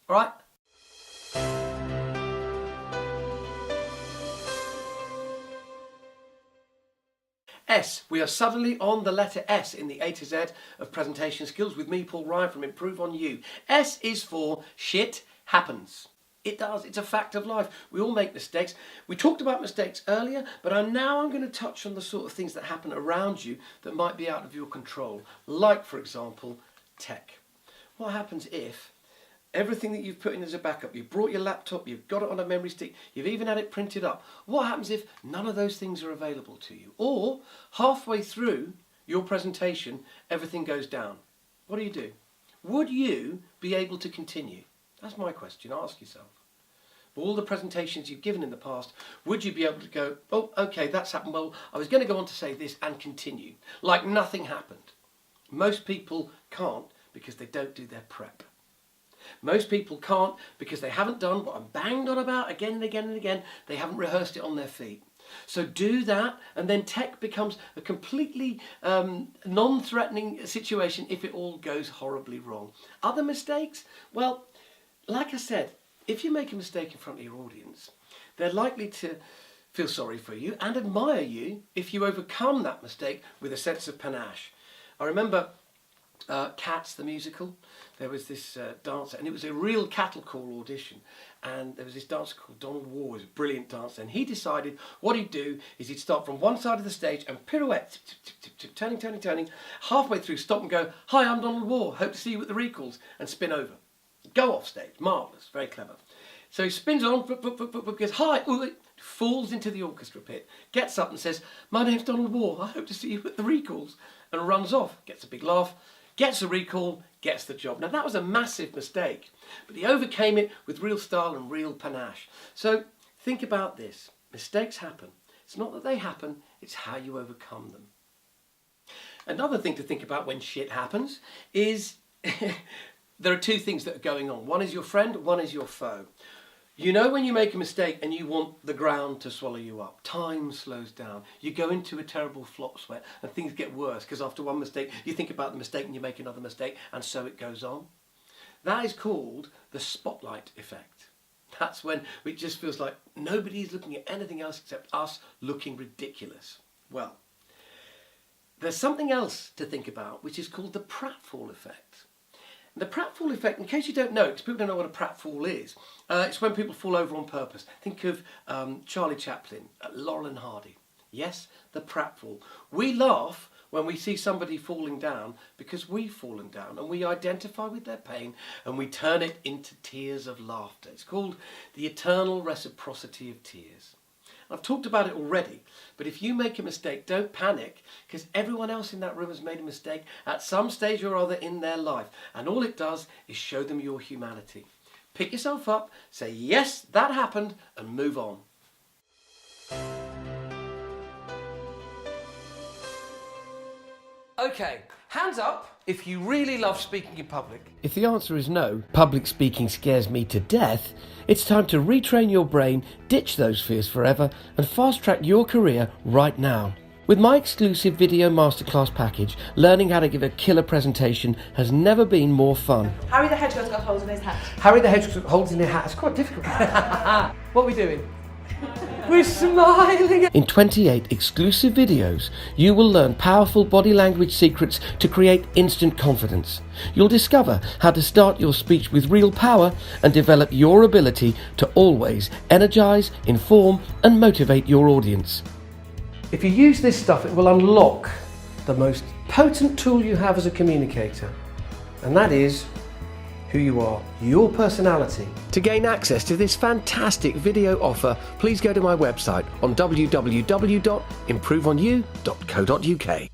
All right? S. We are suddenly on the letter S in the A to Z of presentation skills with me, Paul Ryan from Improve on You. S is for shit happens. It does. It's a fact of life. We all make mistakes. We talked about mistakes earlier, but I'm going to touch on the sort of things that happen around you that might be out of your control. Like, for example, tech. What happens if everything that you've put in as a backup, you've brought your laptop, you've got it on a memory stick, you've even had it printed up. What happens if none of those things are available to you? Or halfway through your presentation, everything goes down. What do? Would you be able to continue? That's my question. Ask yourself. For all the presentations you've given in the past, would you be able to go, oh, okay, that's happened. Well, I was going to go on to say this and continue. Like nothing happened. Most people can't because they don't do their prep. Most people can't because they haven't done what I'm banged on about again and again and again. They haven't rehearsed it on their feet. So do that, and then tech becomes a completely non-threatening situation if it all goes horribly wrong. Other mistakes? Well, like I said, if you make a mistake in front of your audience, they're likely to feel sorry for you and admire you if you overcome that mistake with a sense of panache. I remember Cats, the musical. There was this dancer, and it was a real cattle call audition, and there was this dancer called Donald War, who was a brilliant dancer, and he decided what he'd do is he'd start from one side of the stage and pirouette, turning, halfway through stop and go, hi, I'm Donald War, hope to see you at the recalls, and spin over. Go off stage, marvellous, very clever. So he spins on, goes, hi, falls into the orchestra pit, gets up and says, my name's Donald War, I hope to see you at the recalls, and runs off, gets a big laugh, gets a recall, gets the job. Now that was a massive mistake, but he overcame it with real style and real panache. So think about this, mistakes happen. It's not that they happen, it's how you overcome them. Another thing to think about when shit happens is there are two things that are going on. One is your friend, one is your foe. You know when you make a mistake and you want the ground to swallow you up. Time slows down. You go into a terrible flop sweat and things get worse because after one mistake you think about the mistake and you make another mistake and so it goes on. That is called the spotlight effect. That's when it just feels like nobody's looking at anything else except us looking ridiculous. Well, there's something else to think about which is called the pratfall effect. The pratfall effect, in case you don't know, because people don't know what a pratfall is, it's when people fall over on purpose. Think of Charlie Chaplin, Laurel and Hardy. Yes, the pratfall. We laugh when we see somebody falling down because we've fallen down and we identify with their pain and we turn it into tears of laughter. It's called the eternal reciprocity of tears. I've talked about it already, but if you make a mistake, don't panic, because everyone else in that room has made a mistake at some stage or other in their life, and all it does is show them your humanity. Pick yourself up, say, yes, that happened, and move on. Okay, hands up if you really love speaking in public. If the answer is no, public speaking scares me to death, it's time to retrain your brain, ditch those fears forever, and fast-track your career right now. With my exclusive video masterclass package, learning how to give a killer presentation has never been more fun. Harry the Hedgehog's got holes in his hat. Harry the Hedgehog holds in his hat. It's quite difficult. What are we doing? We're smiling. In 28 exclusive videos, you will learn powerful body language secrets to create instant confidence. You'll discover how to start your speech with real power and develop your ability to always energize, inform, and motivate your audience. If you use this stuff, it will unlock the most potent tool you have as a communicator, and that is who you are, your personality. To gain access to this fantastic video offer, please go to my website on www.improveonyou.co.uk.